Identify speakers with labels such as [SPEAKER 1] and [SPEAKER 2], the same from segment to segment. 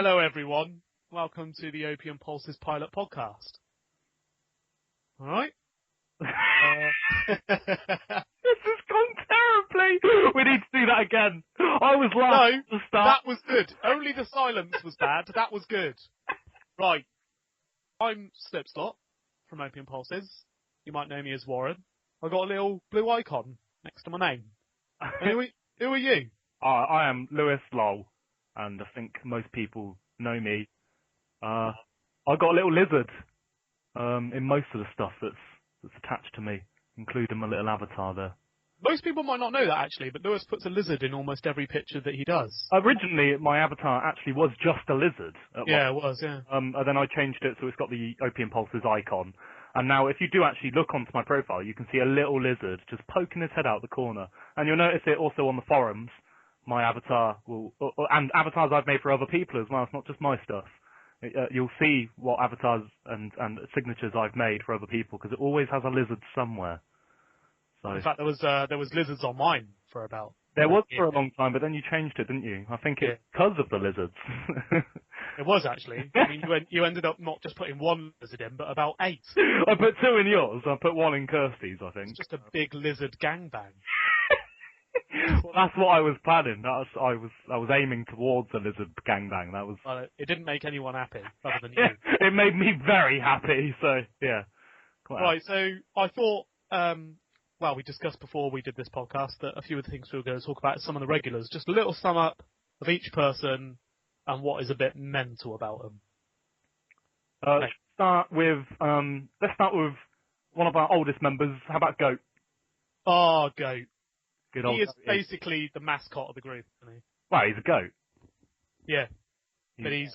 [SPEAKER 1] Hello, everyone. Welcome to the Opium Pulses pilot podcast. All right.
[SPEAKER 2] This has gone terribly. We need to do that again. I was laughing at the start.
[SPEAKER 1] That was good. Only the silence was bad. That was good. Right. I'm Slipslot from Opium Pulses. You might know me as Warren. I've got a little blue icon next to my name. Who are you?
[SPEAKER 2] I am Lewis Lowell, and I think most people know me. I got a little lizard in most of the stuff that's attached to me, including my little avatar there.
[SPEAKER 1] Most people might not know that, actually, but Lewis puts a lizard in almost every picture that he does.
[SPEAKER 2] Originally, my avatar actually was just a lizard.
[SPEAKER 1] It was, yeah.
[SPEAKER 2] And then I changed it so it's got the Opium Pulses icon. And now, if you do actually look onto my profile, you can see a little lizard just poking its head out the corner. And you'll notice it also on the forums. My avatar will, and avatars I've made for other people as well. It's not just my stuff. You'll see what avatars and signatures I've made for other people because it always has a lizard somewhere. So
[SPEAKER 1] in fact, there was lizards on mine for about.
[SPEAKER 2] There was for a long time, but then you changed it, didn't you? I think it's because of the lizards.
[SPEAKER 1] It was actually. I mean, you ended up not just putting one lizard in, but about 8.
[SPEAKER 2] I put 2 in yours. I put 1 in Kirsty's, I think.
[SPEAKER 1] It's just a big lizard gangbang.
[SPEAKER 2] Well, that's what I was planning. I was aiming towards a lizard gangbang. That was.
[SPEAKER 1] Well, it didn't make anyone happy, other than you.
[SPEAKER 2] It made me very happy. So yeah.
[SPEAKER 1] Right. So I thought. Well, we discussed before we did this podcast that a few of the things we were going to talk about are some of the regulars. Just a little sum up of each person and what is a bit mental about them.
[SPEAKER 2] Let's start with one of our oldest members. How about Goat?
[SPEAKER 1] Oh, Goat.
[SPEAKER 2] Good old.
[SPEAKER 1] He is basically the mascot of the group, isn't he?
[SPEAKER 2] Well, he's a goat.
[SPEAKER 1] Yeah, but he's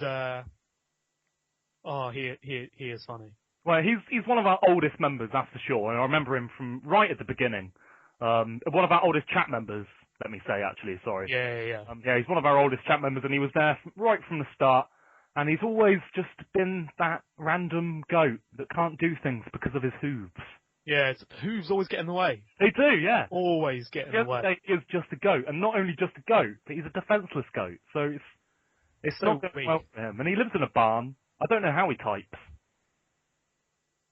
[SPEAKER 1] he is funny.
[SPEAKER 2] Well, he's one of our oldest members, that's for sure, and I remember him from right at the beginning. One of our oldest chat members, let me say, actually, sorry.
[SPEAKER 1] Yeah.
[SPEAKER 2] He's one of our oldest chat members, and he was there right from the start, and he's always just been that random goat that can't do things because of his hooves.
[SPEAKER 1] Yeah, the hooves always get in the way.
[SPEAKER 2] They do, yeah.
[SPEAKER 1] Always get in the way.
[SPEAKER 2] He is just a goat, and not only just a goat, but he's a defenseless goat, so it's
[SPEAKER 1] so
[SPEAKER 2] not going well for him. And he lives in a barn. I don't know how he types.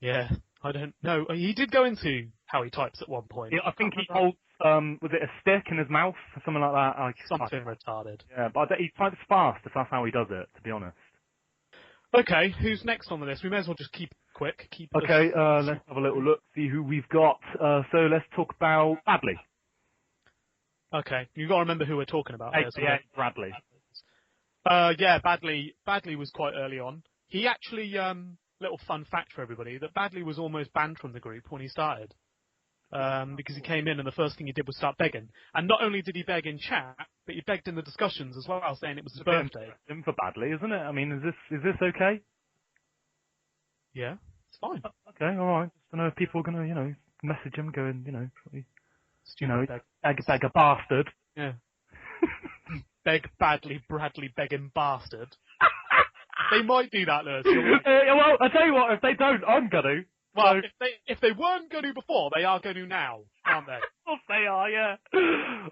[SPEAKER 1] Yeah, I don't know. He did go into how he types at one point.
[SPEAKER 2] Yeah, I think he holds, was it a stick in his mouth or something like that?
[SPEAKER 1] Something retarded.
[SPEAKER 2] Yeah, but he types fast if that's how he does it, to be honest.
[SPEAKER 1] Okay, who's next on the list? We may as well just keep it quick.
[SPEAKER 2] Okay, let's have a little look, see who we've got. So let's talk about Badley.
[SPEAKER 1] Okay, you've got to remember who we're talking about.
[SPEAKER 2] Yeah, Bradley.
[SPEAKER 1] Yeah, Badley was quite early on. He actually, little fun fact for everybody, that Badley was almost banned from the group when he started. Because he came in and the first thing he did was start begging. And not only did he beg in chat, but he begged in the discussions as well, saying it was his birthday.
[SPEAKER 2] Him for Badley, isn't it? I mean, is this okay?
[SPEAKER 1] Yeah, it's fine.
[SPEAKER 2] Okay, alright. Just don't know if people are gonna, message him going, beg a bastard.
[SPEAKER 1] Yeah. Beg badly, Bradley begging bastard. They might do that, Lewis.
[SPEAKER 2] Well, I tell you what, if they don't, I'm gonna.
[SPEAKER 1] Well, if they weren't going to before, they are going to now, aren't they?
[SPEAKER 2] Of course they are, yeah.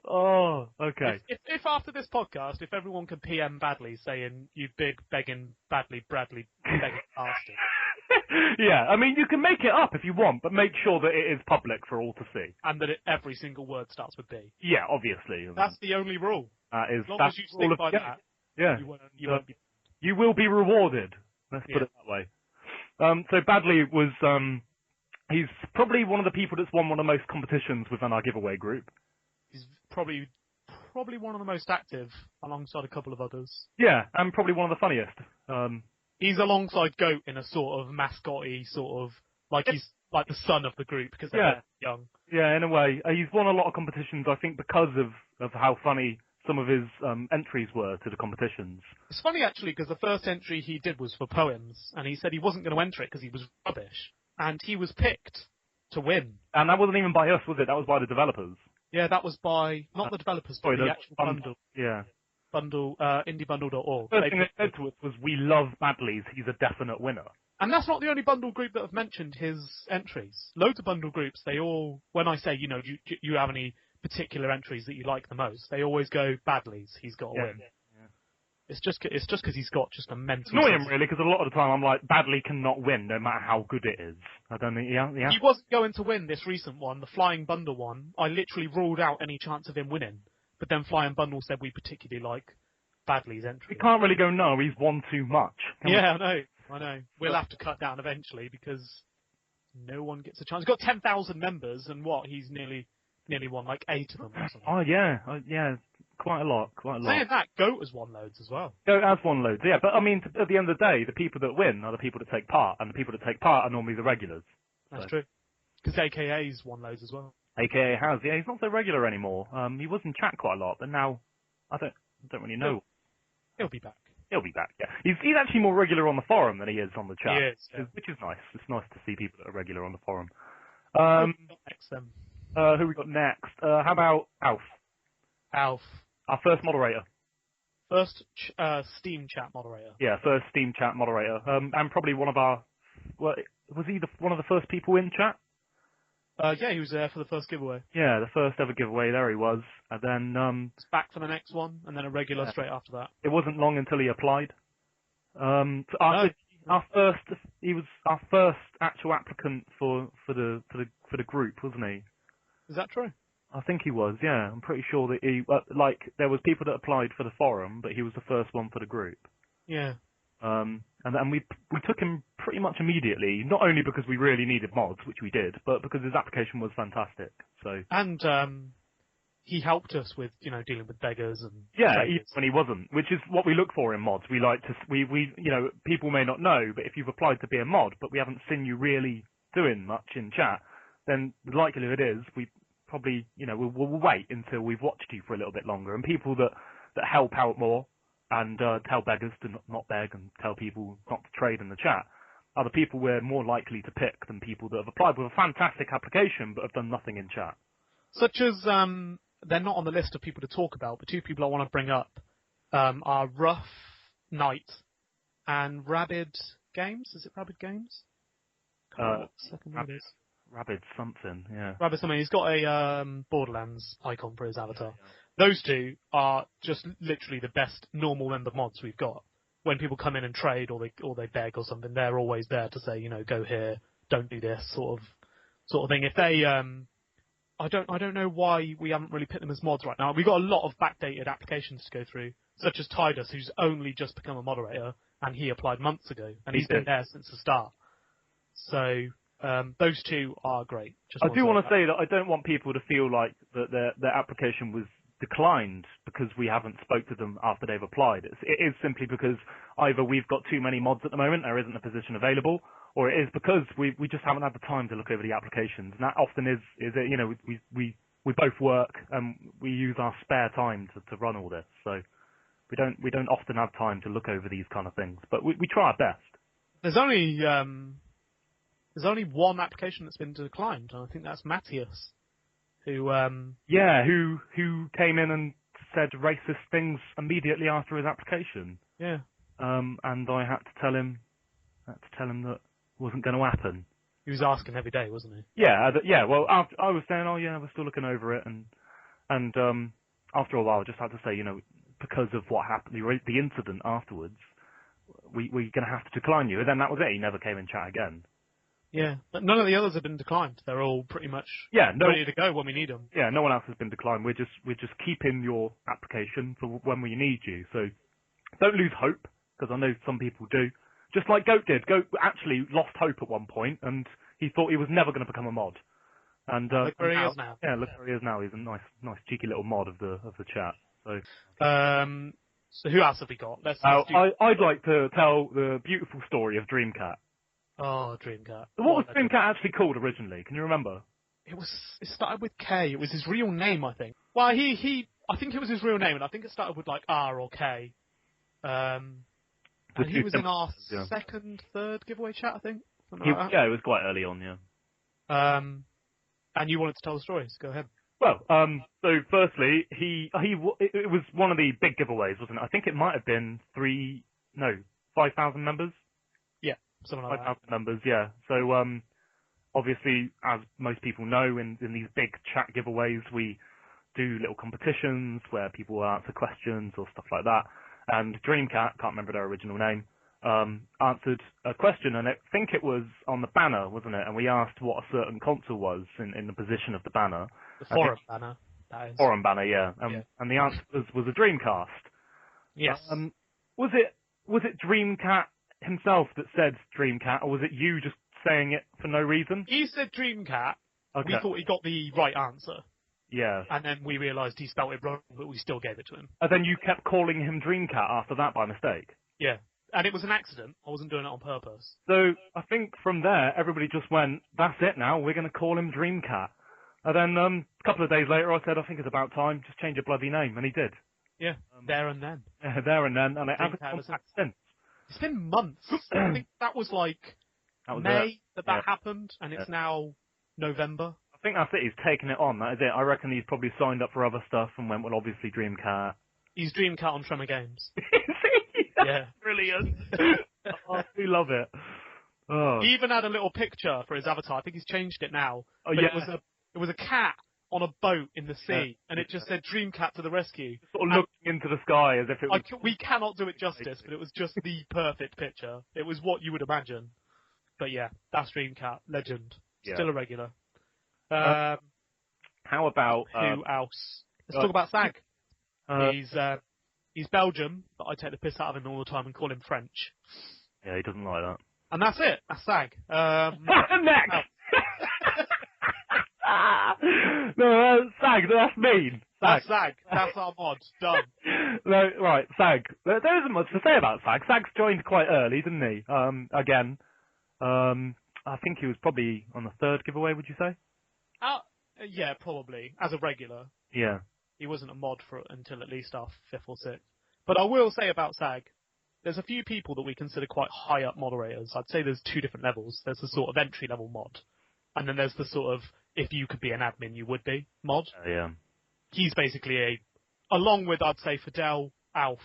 [SPEAKER 2] Oh, okay.
[SPEAKER 1] If after this podcast, if everyone can PM Badley saying, you big begging Badley, Bradley begging bastard.
[SPEAKER 2] Yeah, I mean, you can make it up if you want, but make sure that it is public for all to see.
[SPEAKER 1] And that every single word starts with B.
[SPEAKER 2] Yeah, obviously.
[SPEAKER 1] That's the only rule.
[SPEAKER 2] As
[SPEAKER 1] long as you stick by that,
[SPEAKER 2] yeah.
[SPEAKER 1] you
[SPEAKER 2] will be rewarded. Let's put it that way. So Badley was, he's probably one of the people that's won one of the most competitions within our giveaway group.
[SPEAKER 1] He's probably one of the most active, alongside a couple of others.
[SPEAKER 2] Yeah, and probably one of the funniest.
[SPEAKER 1] He's alongside Goat in a sort of mascot-y sort of, like he's like the son of the group because they're young. Yeah,
[SPEAKER 2] in a way. He's won a lot of competitions, I think, because of how funny some of his entries were to the competitions.
[SPEAKER 1] It's funny, actually, because the first entry he did was for poems, and he said he wasn't going to enter it because he was rubbish. And he was picked to win.
[SPEAKER 2] And that wasn't even by us, was it? That was by the developers.
[SPEAKER 1] Yeah, that was by, not the developers, but the actual bundle.
[SPEAKER 2] Yeah.
[SPEAKER 1] Bundle, indiebundle.org.
[SPEAKER 2] The first thing they said to us was, we love Badley's, he's a definite winner.
[SPEAKER 1] And that's not the only bundle group that have mentioned his entries. Loads of bundle groups, they all, when I say, you have any particular entries that you like the most, they always go Badley's, he's got to win. It's just because he's got just a mental.
[SPEAKER 2] Annoy him really, because a lot of the time I'm like, Badley cannot win no matter how good it is. I don't think, yeah.
[SPEAKER 1] He wasn't going to win this recent one, the Flying Bundle one. I literally ruled out any chance of him winning. But then Flying Bundle said we particularly like Badley's entry.
[SPEAKER 2] We can't really go, no, he's won too much.
[SPEAKER 1] Yeah, I know. We'll have to cut down eventually because no one gets a chance. He's got 10,000 members, and he's nearly won like 8 of them or something.
[SPEAKER 2] Oh, yeah. Quite a lot.
[SPEAKER 1] Saying that, Goat has won loads as well.
[SPEAKER 2] Goat has won loads, yeah. But, I mean, at the end of the day, the people that win are the people that take part, and the people that take part are normally the regulars.
[SPEAKER 1] That's true. Because AKA's won loads as well.
[SPEAKER 2] AKA has, yeah. He's not so regular anymore. He was in chat quite a lot, but now I don't really know.
[SPEAKER 1] He'll be back.
[SPEAKER 2] He'll be back, yeah. He's actually more regular on the forum than he is on the chat.
[SPEAKER 1] He is, yeah.
[SPEAKER 2] Which is nice. It's nice to see people that are regular on the forum.
[SPEAKER 1] Next then.
[SPEAKER 2] Who we got next? How about Alf?
[SPEAKER 1] Alf.
[SPEAKER 2] Our first moderator.
[SPEAKER 1] First Steam chat moderator.
[SPEAKER 2] Yeah, first Steam chat moderator. And probably one of our... Well, was he one of the first people in chat?
[SPEAKER 1] Yeah, he was there for the first giveaway.
[SPEAKER 2] Yeah, the first ever giveaway, there he was. And then...
[SPEAKER 1] He's back for the next one, and then a regular straight after that.
[SPEAKER 2] It wasn't long until he applied. He was our first actual applicant for the group, wasn't he?
[SPEAKER 1] Is that true?
[SPEAKER 2] I think he was, yeah. I'm pretty sure that he... there was people that applied for the forum, but he was the first one for the group.
[SPEAKER 1] Yeah.
[SPEAKER 2] And we took him pretty much immediately, not only because we really needed mods, which we did, but because his application was fantastic. So
[SPEAKER 1] and he helped us with dealing with beggars and
[SPEAKER 2] even when he wasn't, which is what we look for in mods. We like to people may not know, but if you've applied to be a mod, but we haven't seen you really doing much in chat, then the likelihood is we probably we'll wait until we've watched you for a little bit longer, and people that help out more. And tell beggars to not beg and tell people not to trade in the chat are the people we're more likely to pick than people that have applied with a fantastic application but have done nothing in chat.
[SPEAKER 1] Such as, they're not on the list of people to talk about, but 2 people I want to bring up are Rough Knight and Rabid Games. Is it Rabid Games? Second word is.
[SPEAKER 2] Rabid something, yeah.
[SPEAKER 1] Rabid something. He's got a Borderlands icon for his avatar. Those 2 are just literally the best normal member mods we've got. When people come in and trade or they beg or something, they're always there to say, go here, don't do this sort of thing. If they, I don't know why we haven't really picked them as mods right now. We've got a lot of backdated applications to go through, such as Tidus, who's only just become a moderator, and he applied months ago, and he's been there since the start. So those 2 are great.
[SPEAKER 2] I do want to say that I don't want people to feel like that their application was declined because we haven't spoke to them after they've applied. It is simply because either we've got too many mods at the moment, there isn't a position available, or it is because we just haven't had the time to look over the applications. And that often is we both work and we use our spare time to run all this. So we don't often have time to look over these kind of things, but we try our best.
[SPEAKER 1] There's only one application that's been declined, and I think that's Matthias. Who
[SPEAKER 2] came in and said racist things immediately after his application.
[SPEAKER 1] Yeah.
[SPEAKER 2] And I had to tell him that wasn't going to happen.
[SPEAKER 1] He was asking every day, wasn't he?
[SPEAKER 2] Yeah, well, after, I was saying, we're still looking over it, and after a while, I just had to say, because of what happened, the incident afterwards, we're going to have to decline you. And then that was it. He never came in chat again.
[SPEAKER 1] Yeah, but none of the others have been declined. They're all pretty much ready to go when we need them.
[SPEAKER 2] Yeah, no one else has been declined. We're just keeping your application for when we need you. So don't lose hope, because I know some people do. Just like Goat did. Goat actually lost hope at one point, and he thought he was never going to become a mod. And
[SPEAKER 1] look where he is now.
[SPEAKER 2] Yeah, look where he is now. He's a nice cheeky little mod of the chat. So
[SPEAKER 1] who else have we got?
[SPEAKER 2] I'd like to tell the beautiful story of Dreamcat.
[SPEAKER 1] Oh, Dreamcat.
[SPEAKER 2] What was Dreamcat actually called originally? Can you remember?
[SPEAKER 1] It started with K. It was his real name, I think. Well, I think it was his real name, and I think it started with like R or K. And he was in our third giveaway chat, I think.
[SPEAKER 2] Yeah, it was quite early on, yeah.
[SPEAKER 1] And you wanted to tell the stories. Go ahead.
[SPEAKER 2] Well, so firstly, it was one of the big giveaways, wasn't it? I think it might have been 5,000 members.
[SPEAKER 1] Yeah, something like
[SPEAKER 2] 5,000 members, yeah. So, obviously, as most people know, in these big chat giveaways, we do little competitions where people answer questions or stuff like that. and Dreamcat, can't remember their original name, answered a question, and I think it was on the banner, wasn't it? And we asked what a certain console was in the position of the banner.
[SPEAKER 1] The forum banner, that is.
[SPEAKER 2] Forum banner, yeah. And the answer was a Dreamcast.
[SPEAKER 1] Yes.
[SPEAKER 2] Was it Dreamcat himself that said Dreamcat, or was it you just saying it for no reason?
[SPEAKER 1] He said Dreamcat.
[SPEAKER 2] Okay.
[SPEAKER 1] We thought he got the right answer.
[SPEAKER 2] Yeah.
[SPEAKER 1] And then we realised he spelt it wrong, but we still gave it to him.
[SPEAKER 2] And then you kept calling him Dreamcat after that by mistake?
[SPEAKER 1] Yeah. And it was an accident. I wasn't doing it on purpose.
[SPEAKER 2] So I think from there, everybody just went, that's it now, we're going to call him Dreamcat. And then a couple of days later, I said, I think it's about time, just change your bloody name. And he did.
[SPEAKER 1] Yeah, there and then.
[SPEAKER 2] There and then. And it hasn't come back since.
[SPEAKER 1] It's been months. I think that was like May that happened, and it's now November.
[SPEAKER 2] I think that's it. He's taken it on. That is it. I reckon he's probably signed up for other stuff and went, well, obviously Dreamcat.
[SPEAKER 1] He's Dreamcat on Tremor Games. Yeah.
[SPEAKER 2] Brilliant. I do love it. Oh.
[SPEAKER 1] He even had a little picture for his avatar. I think he's changed it now.
[SPEAKER 2] Oh,
[SPEAKER 1] but
[SPEAKER 2] yeah.
[SPEAKER 1] It was a cat on a boat in the sea, and it just said Dreamcat to the rescue.
[SPEAKER 2] Sort of looking into the sky as if it was...
[SPEAKER 1] We cannot do it justice, but it was just the perfect picture. It was what you would imagine. But yeah, that's Dreamcat. Legend.
[SPEAKER 2] Yeah.
[SPEAKER 1] Still a regular.
[SPEAKER 2] How about...
[SPEAKER 1] who else? Let's talk about Sag. He's Belgium, but I take the piss out of him all the time and call him French.
[SPEAKER 2] Yeah, he doesn't like that.
[SPEAKER 1] And that's it. That's Sag.
[SPEAKER 2] Next! No, Sag, that's mean.
[SPEAKER 1] That's Sag. That's our mod. Done.
[SPEAKER 2] No, right, Sag. There isn't much to say about Sag. Sag's joined quite early, didn't he? Again. I think he was probably on the third giveaway, would you say?
[SPEAKER 1] Yeah, probably. As a regular.
[SPEAKER 2] Yeah.
[SPEAKER 1] He wasn't a mod until at least our fifth or sixth. But I will say about Sag, there's a few people that we consider quite high up moderators. I'd say there's two different levels. There's the sort of entry level mod, and then there's the sort of if you could be an admin, you would be mod.
[SPEAKER 2] Yeah.
[SPEAKER 1] He's basically along with I'd say Fidel, Alf.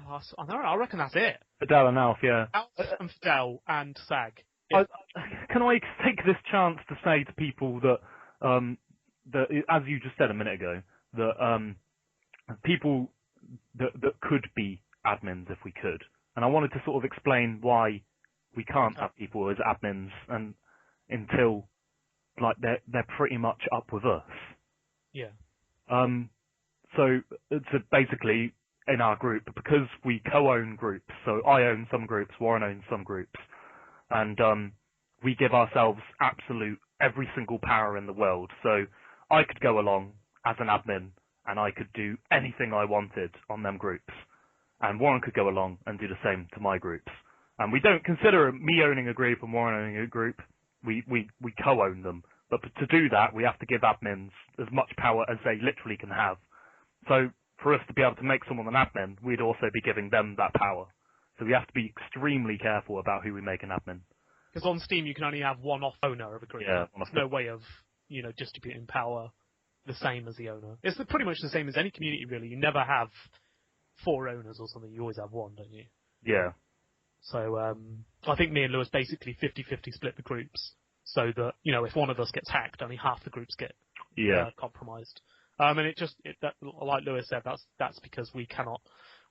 [SPEAKER 1] I reckon that's it.
[SPEAKER 2] Fidel and Alf, yeah.
[SPEAKER 1] Alf and Fidel and Sag.
[SPEAKER 2] Can I take this chance to say to people that, as you just said a minute ago, that people that could be admins if we could, and I wanted to sort of explain why we can't have people as admins and until like they're pretty much up with us.
[SPEAKER 1] Yeah.
[SPEAKER 2] So basically in our group, because we co-own groups, so I own some groups, Warren owns some groups, and we give ourselves absolute every single power in the world. So I could go along as an admin and I could do anything I wanted on them groups, and Warren could go along and do the same to my groups. And we don't consider me owning a group and Warren owning a group. We co-own them. But to do that, we have to give admins as much power as they literally can have. So for us to be able to make someone an admin, we'd also be giving them that power. So we have to be extremely careful about who we make an admin.
[SPEAKER 1] Because on Steam, you can only have one off owner of a group.
[SPEAKER 2] Yeah,
[SPEAKER 1] there's no way of, distributing power the same as the owner. It's pretty much the same as any community, really. You never have 4 owners or something. You always have 1, don't you?
[SPEAKER 2] Yeah.
[SPEAKER 1] So I think me and Lewis basically 50-50 split the groups, so that if one of us gets hacked, only half the groups get compromised. And like Lewis said, that's because we cannot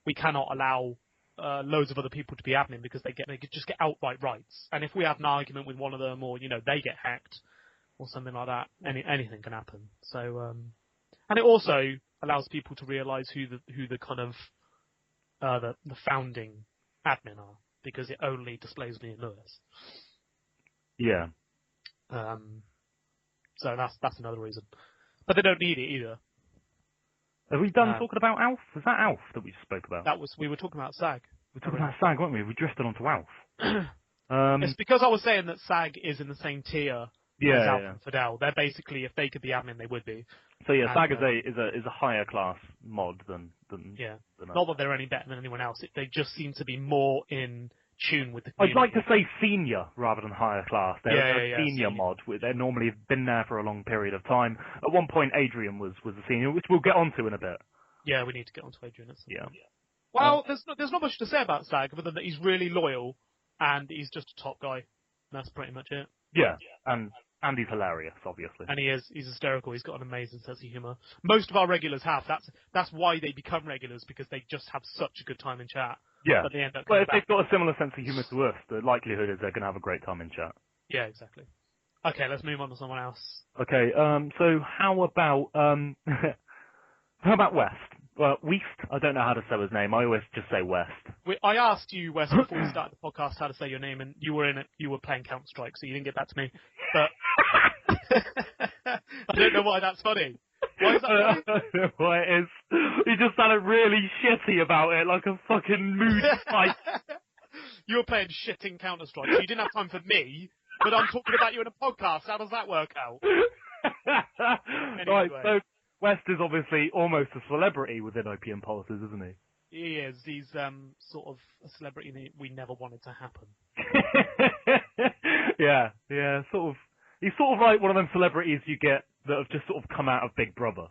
[SPEAKER 1] allow loads of other people to be admin because they could just get outright rights. And if we have an argument with one of them, or they get hacked or something like that, anything can happen. So and it also allows people to realise who the kind of the founding admin are, because it only displays me and Lewis.
[SPEAKER 2] Yeah.
[SPEAKER 1] So that's another reason. But they don't need it either.
[SPEAKER 2] Have we done talking about Alf? Was that Alf that we just spoke about?
[SPEAKER 1] We were talking about Sag.
[SPEAKER 2] We were talking about Sag, weren't we? We drifted onto Alf.
[SPEAKER 1] It's because I was saying that Sag is in the same tier as Alf and Fidel. They're basically, if they could be admin, they would be.
[SPEAKER 2] So yeah, Sag is a higher class mod than
[SPEAKER 1] not that they're any better than anyone else. They just seem to be more in tune with the community.
[SPEAKER 2] I'd like to say senior rather than higher class. They're a senior mod. They've normally been there for a long period of time. At one point, Adrian was a senior, which we'll get onto in a bit.
[SPEAKER 1] Yeah, we need to get onto Adrian.
[SPEAKER 2] Yeah.
[SPEAKER 1] Well, there's not much to say about Sag, other than that he's really loyal and he's just a top guy. That's pretty much it.
[SPEAKER 2] Yeah, and And he's hilarious, obviously.
[SPEAKER 1] And he's hysterical. He's got an amazing sense of humour. Most of our regulars have. That's why they become regulars, because they just have such a good time in chat.
[SPEAKER 2] Yeah.
[SPEAKER 1] But they end up
[SPEAKER 2] But
[SPEAKER 1] coming
[SPEAKER 2] if
[SPEAKER 1] back.
[SPEAKER 2] they've got a similar sense of humour to us, the likelihood is they're going to have a great time in chat.
[SPEAKER 1] Yeah, exactly. Okay, let's move on to someone else.
[SPEAKER 2] Okay, so how about West? Well, West, I don't know how to say his name. I always just say West.
[SPEAKER 1] I asked you, Wes, before we started the podcast, how to say your name, and you were in it. You were playing Counter-Strike, so you didn't get back to me. But I don't know why that's funny. Why is that funny?
[SPEAKER 2] I don't know why it is. He just sounded really shitty about it, like a fucking moody fight.
[SPEAKER 1] You were playing shitting Counter-Strike, so you didn't have time for me, but I'm talking about you in a podcast. How does that work out? Anyway.
[SPEAKER 2] Right, so West is obviously almost a celebrity within Opium Pulses, isn't he?
[SPEAKER 1] He is. He's sort of a celebrity that we never wanted to happen.
[SPEAKER 2] yeah, sort of. He's sort of like one of them celebrities you get that have just sort of come out of Big Brother.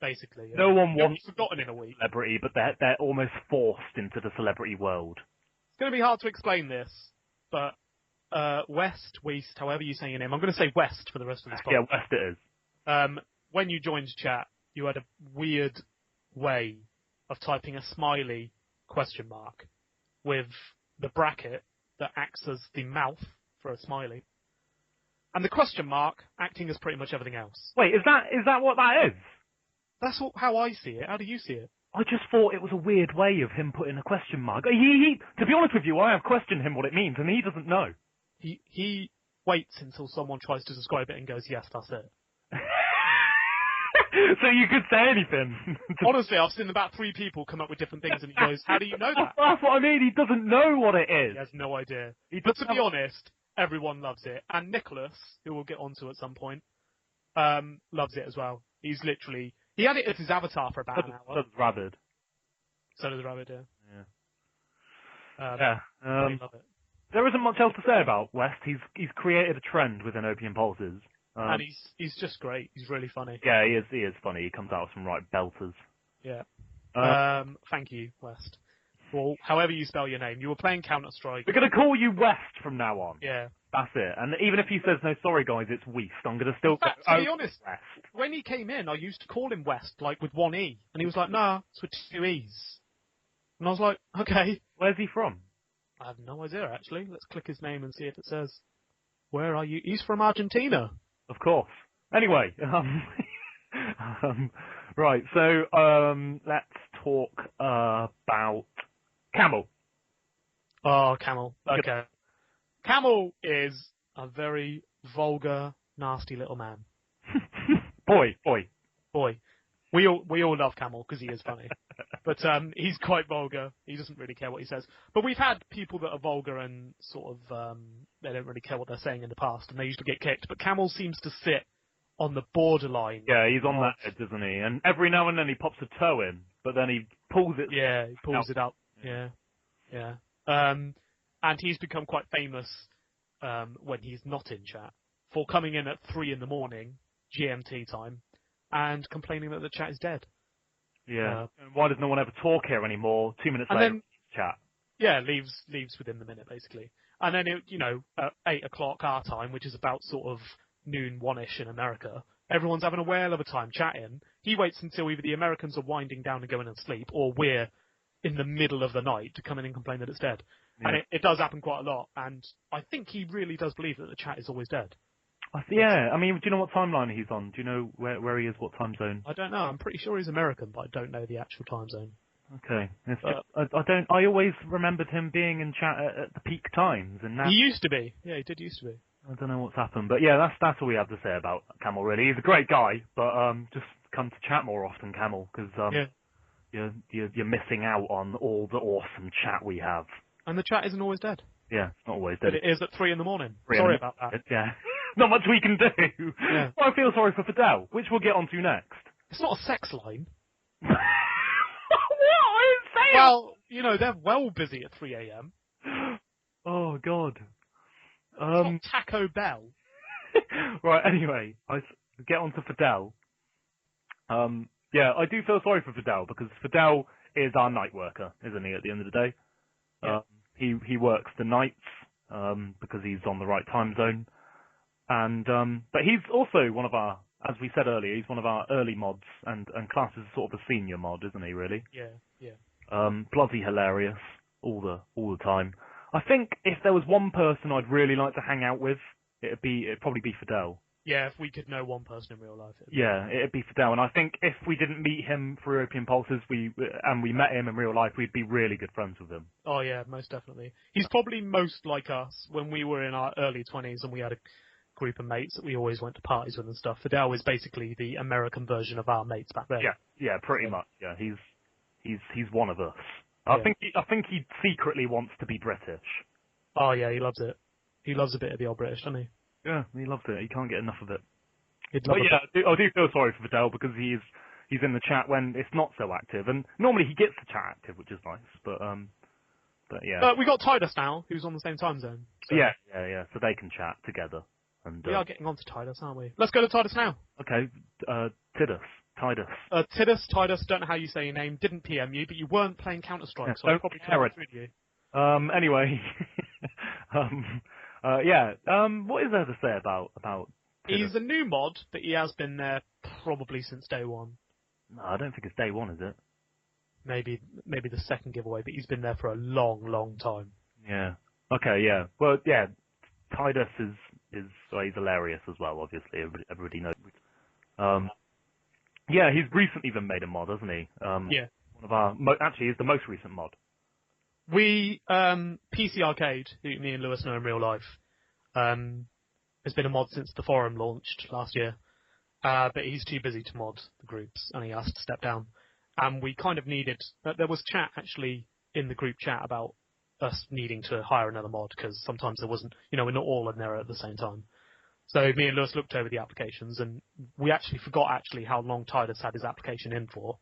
[SPEAKER 1] Basically, yeah.
[SPEAKER 2] No one wants
[SPEAKER 1] forgotten in a week.
[SPEAKER 2] Celebrity, but they're almost forced into the celebrity world.
[SPEAKER 1] It's going to be hard to explain this, but West, however you say your name, I'm going to say West for the rest of this podcast.
[SPEAKER 2] Yeah, West it is.
[SPEAKER 1] When you joined chat, you had a weird way of typing a smiley question mark with the bracket that acts as the mouth for a smiley, and the question mark acting as pretty much everything else.
[SPEAKER 2] Wait, is that what that is?
[SPEAKER 1] That's how I see it. How do you see it?
[SPEAKER 2] I just thought it was a weird way of him putting a question mark. He to be honest with you, I have questioned him what it means, and he doesn't know.
[SPEAKER 1] He waits until someone tries to describe it and goes, yes, that's it.
[SPEAKER 2] So you could say anything.
[SPEAKER 1] Honestly, I've seen about 3 people come up with different things, and he goes, how do you know that?
[SPEAKER 2] That's what I mean, he doesn't know what it is.
[SPEAKER 1] He has no idea. But to be honest, everyone loves it. And Nicholas, who we'll get onto at some point, loves it as well. He had it as his avatar for about an hour.
[SPEAKER 2] So does Rabbit.
[SPEAKER 1] So does Rabbit, yeah.
[SPEAKER 2] Yeah.
[SPEAKER 1] Love it.
[SPEAKER 2] There isn't much else to say about West. He's created a trend within Opium Pulses.
[SPEAKER 1] And he's just great. He's really funny.
[SPEAKER 2] Yeah, he is funny. He comes out with some right belters.
[SPEAKER 1] Yeah. Thank you, West. Well, however you spell your name. You were playing Counter-Strike.
[SPEAKER 2] We're going to call you West from now on.
[SPEAKER 1] Yeah.
[SPEAKER 2] That's it. And even if he says, no, sorry guys, it's West, I'm going to still
[SPEAKER 1] go, to be honest,
[SPEAKER 2] West.
[SPEAKER 1] When he came in, I used to call him West, like with one E. And he was like, nah, it's with 2 E's. And I was like, okay.
[SPEAKER 2] Where's he from?
[SPEAKER 1] I have no idea, actually. Let's click his name and see if it says, where are you? He's from Argentina.
[SPEAKER 2] Of course. Anyway, right, so let's talk about Camel.
[SPEAKER 1] Oh, Camel. Okay. Camel is a very vulgar, nasty little man.
[SPEAKER 2] Boy.
[SPEAKER 1] We all love Camel because he is funny. But he's quite vulgar. He doesn't really care what he says. But we've had people that are vulgar and sort of they don't really care what they're saying in the past, and they usually get kicked. But Camel seems to sit on the borderline.
[SPEAKER 2] Yeah, he's on that edge, isn't he? And every now and then he pops a toe in, but then he pulls it.
[SPEAKER 1] Yeah, he pulls it up. Yeah. And he's become quite famous when he's not in chat for coming in at 3 in the morning GMT time and complaining that the chat is dead.
[SPEAKER 2] Yeah. And why does no one ever talk here anymore? 2 minutes later, chat.
[SPEAKER 1] Yeah, leaves within the minute basically. And then at 8 o'clock our time, which is about sort of noon 1-ish in America, everyone's having a whale of a time chatting. He waits until either the Americans are winding down and going to sleep, or we're in the middle of the night to come in and complain that it's dead. Yeah. And it does happen quite a lot. And I think he really does believe that the chat is always dead.
[SPEAKER 2] Yeah, I mean, do you know what timeline he's on? Do you know where he is, what time zone?
[SPEAKER 1] I don't know. I'm pretty sure he's American, but I don't know the actual time zone.
[SPEAKER 2] Okay. I always remembered him being in chat at the peak times, and now
[SPEAKER 1] he used to be. Yeah, he did used to be.
[SPEAKER 2] I don't know what's happened, but yeah, that's all we have to say about Camel. Really, he's a great guy, but just come to chat more often, Camel, because you're missing out on all the awesome chat we have. And
[SPEAKER 1] the chat isn't always dead.
[SPEAKER 2] Yeah, it's not always dead.
[SPEAKER 1] But it is at 3 in the morning. Sorry about that.
[SPEAKER 2] Yeah. Not much we can do. Yeah. Well, I feel sorry for Fidel, which we'll get onto next.
[SPEAKER 1] It's not a sex line.
[SPEAKER 2] What? I didn't say
[SPEAKER 1] Well, they're well busy at 3 a.m.
[SPEAKER 2] Oh, God.
[SPEAKER 1] It's not Taco Bell.
[SPEAKER 2] Right, anyway, I get onto Fidel. Yeah, I do feel sorry for Fidel, because Fidel is our night worker, isn't he, at the end of the day?
[SPEAKER 1] Yeah.
[SPEAKER 2] He works the nights, because he's on the right time zone. And but he's also one of our, as we said earlier, he's one of our early mods, and classes as sort of a senior mod, isn't he? Really?
[SPEAKER 1] Yeah.
[SPEAKER 2] Bloody hilarious all the time. I think if there was one person I'd really like to hang out with, it'd probably be Fidel.
[SPEAKER 1] Yeah, if we could know one person in real life.
[SPEAKER 2] It'd be Fidel. And I think if we didn't meet him through Opium Pulses, we met him in real life, we'd be really good friends with him.
[SPEAKER 1] Oh yeah, most definitely. He's probably most like us when we were in our early 20s and we had a group of mates that we always went to parties with and stuff. Fidel was basically the American version of our mates back then.
[SPEAKER 2] Yeah, pretty much. Yeah, he's one of us.
[SPEAKER 1] Yeah.
[SPEAKER 2] I think he secretly wants to be British.
[SPEAKER 1] Oh yeah, he loves it. He loves a bit of the old British, doesn't he?
[SPEAKER 2] Yeah, he loves it. He can't get enough of it.
[SPEAKER 1] But
[SPEAKER 2] yeah, I do feel sorry for Fidel because he's in the chat when it's not so active, and normally he gets the chat active, which is nice. But yeah.
[SPEAKER 1] But we got Titus now, who's on the same time zone. So.
[SPEAKER 2] Yeah. So they can chat together. And
[SPEAKER 1] we are getting on to Titus, aren't we? Let's go to Titus now.
[SPEAKER 2] Okay, Titus.
[SPEAKER 1] Titus, don't know how you say your name, didn't PM you, but you weren't playing Counter-Strike, so I probably can't with you.
[SPEAKER 2] Anyway, what is there to say about Titus?
[SPEAKER 1] He's a new mod, but he has been there probably since day one.
[SPEAKER 2] No, I don't think it's day one, is it?
[SPEAKER 1] Maybe the second giveaway, but he's been there for a long, long time.
[SPEAKER 2] Yeah. Okay, yeah. Well, yeah, Titus is he's hilarious as well, obviously. Everybody knows. Yeah, he's recently been made a mod, hasn't he?
[SPEAKER 1] Yeah.
[SPEAKER 2] One of our, actually, he's the most recent mod.
[SPEAKER 1] We, PC Arcade, who me and Lewis know in real life, has been a mod since the forum launched last year. But he's too busy to mod the groups, and he asked to step down. And we kind of needed, there was chat actually in the group chat about us needing to hire another mod, because sometimes there wasn't, we're not all in there at the same time. So me and Lewis looked over the applications, and we actually forgot how long Titus had his application in for.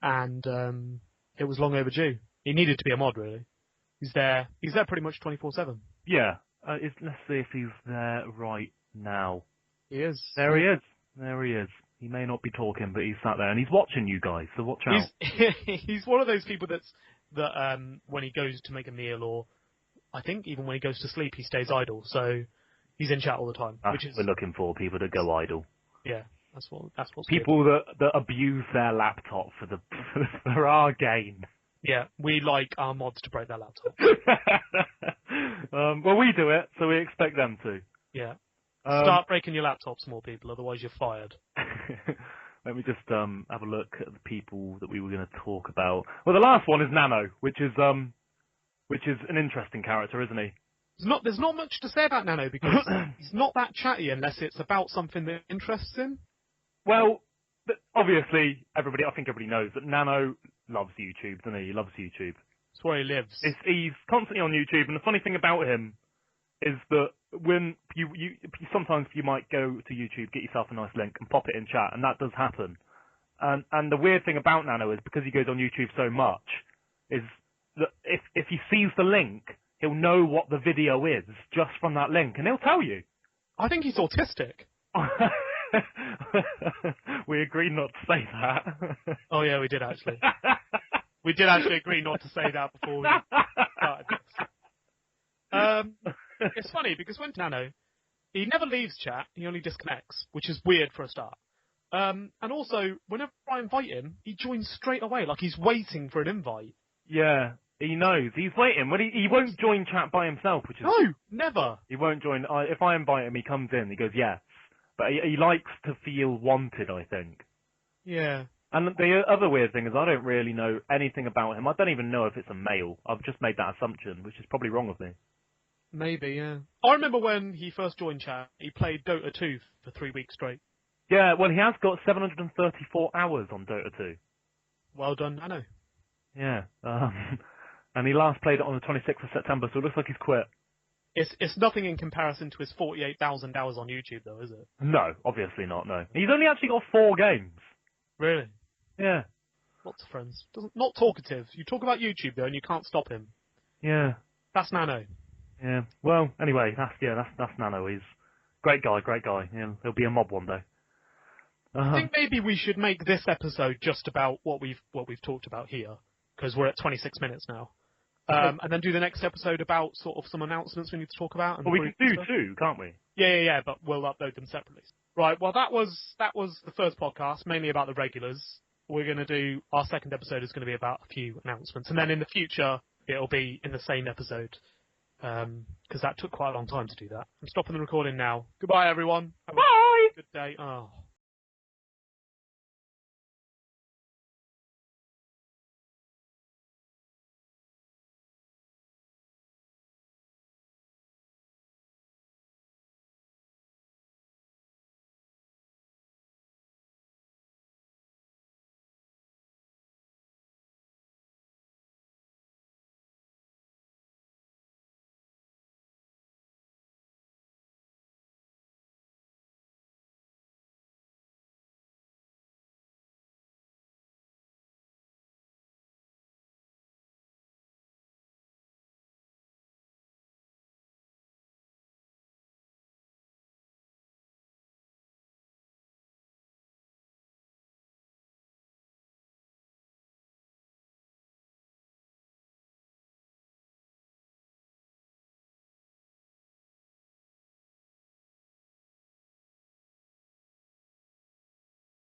[SPEAKER 1] And it was long overdue. He needed to be a mod, really. He's there pretty much 24/7.
[SPEAKER 2] Yeah. Let's see if he's there right now.
[SPEAKER 1] He is.
[SPEAKER 2] There he is. He may not be talking, but he's sat there, and he's watching you guys, so watch out.
[SPEAKER 1] He's one of those people that when he goes to make a meal, or I think even when he goes to sleep, he stays idle. So he's in chat all the time.
[SPEAKER 2] That's what we're looking for, people that go idle.
[SPEAKER 1] Yeah, that's what's
[SPEAKER 2] people
[SPEAKER 1] good.
[SPEAKER 2] that abuse their laptop for our gain.
[SPEAKER 1] Yeah, we like our mods to break their laptop.
[SPEAKER 2] Well, we do it, so we expect them to.
[SPEAKER 1] Yeah. Start breaking your laptops, more people, otherwise you're fired.
[SPEAKER 2] Let me just have a look at the people that we were going to talk about. Well, the last one is Nano, which is an interesting character, isn't he?
[SPEAKER 1] There's not much to say about Nano because he's not that chatty unless it's about something that interests him.
[SPEAKER 2] Well, obviously, I think everybody knows that Nano loves YouTube, doesn't he? He loves YouTube.
[SPEAKER 1] It's where he lives.
[SPEAKER 2] He's constantly on YouTube, and the funny thing about him is that when sometimes you might go to YouTube, get yourself a nice link, and pop it in chat, and that does happen. And the weird thing about Nano is because he goes on YouTube so much, is that if he sees the link, he'll know what the video is just from that link, and he'll tell you.
[SPEAKER 1] I think he's autistic.
[SPEAKER 2] We agreed not to say that.
[SPEAKER 1] Oh yeah, we did actually. We did actually agree not to say that before we started this. It's funny because when Nano, he never leaves chat, he only disconnects, which is weird for a start. And also, whenever I invite him, he joins straight away, like he's waiting for an invite.
[SPEAKER 2] Yeah, he knows. He's waiting. When he won't join chat by himself, which is...
[SPEAKER 1] No, never.
[SPEAKER 2] He won't join. If I invite him, he comes in, he goes, yes. But he likes to feel wanted, I think.
[SPEAKER 1] Yeah.
[SPEAKER 2] And the other weird thing is I don't really know anything about him. I don't even know if it's a male. I've just made that assumption, which is probably wrong of me.
[SPEAKER 1] Maybe, yeah. I remember when he first joined chat, he played Dota 2 for 3 weeks straight.
[SPEAKER 2] Yeah, well, he has got 734 hours on Dota 2.
[SPEAKER 1] Well done, Nano.
[SPEAKER 2] Yeah. And he last played it on the 26th of September, so it looks like he's quit.
[SPEAKER 1] It's nothing in comparison to his 48,000 hours on YouTube, though, is it?
[SPEAKER 2] No, obviously not, no. He's only actually got 4 games.
[SPEAKER 1] Really?
[SPEAKER 2] Yeah.
[SPEAKER 1] Lots of friends. Not talkative. You talk about YouTube, though, and you can't stop him.
[SPEAKER 2] Yeah.
[SPEAKER 1] That's Nano.
[SPEAKER 2] Yeah. Well, anyway, that's Nano. He's great guy. Yeah, he'll be a mob one day.
[SPEAKER 1] I think maybe we should make this episode just about what we've talked about here, because we're at 26 minutes now. And then do the next episode about sort of some announcements we need to talk about. And
[SPEAKER 2] well, we can do 2, can't we?
[SPEAKER 1] Yeah, but we'll upload them separately. Right, well that was the first podcast, mainly about the regulars. We're going to do, our second episode is going to be about a few announcements, and then in the future, it'll be in the same episode, because that took quite a long time to do that. I'm stopping the recording now. Goodbye everyone. Have a good day. Oh.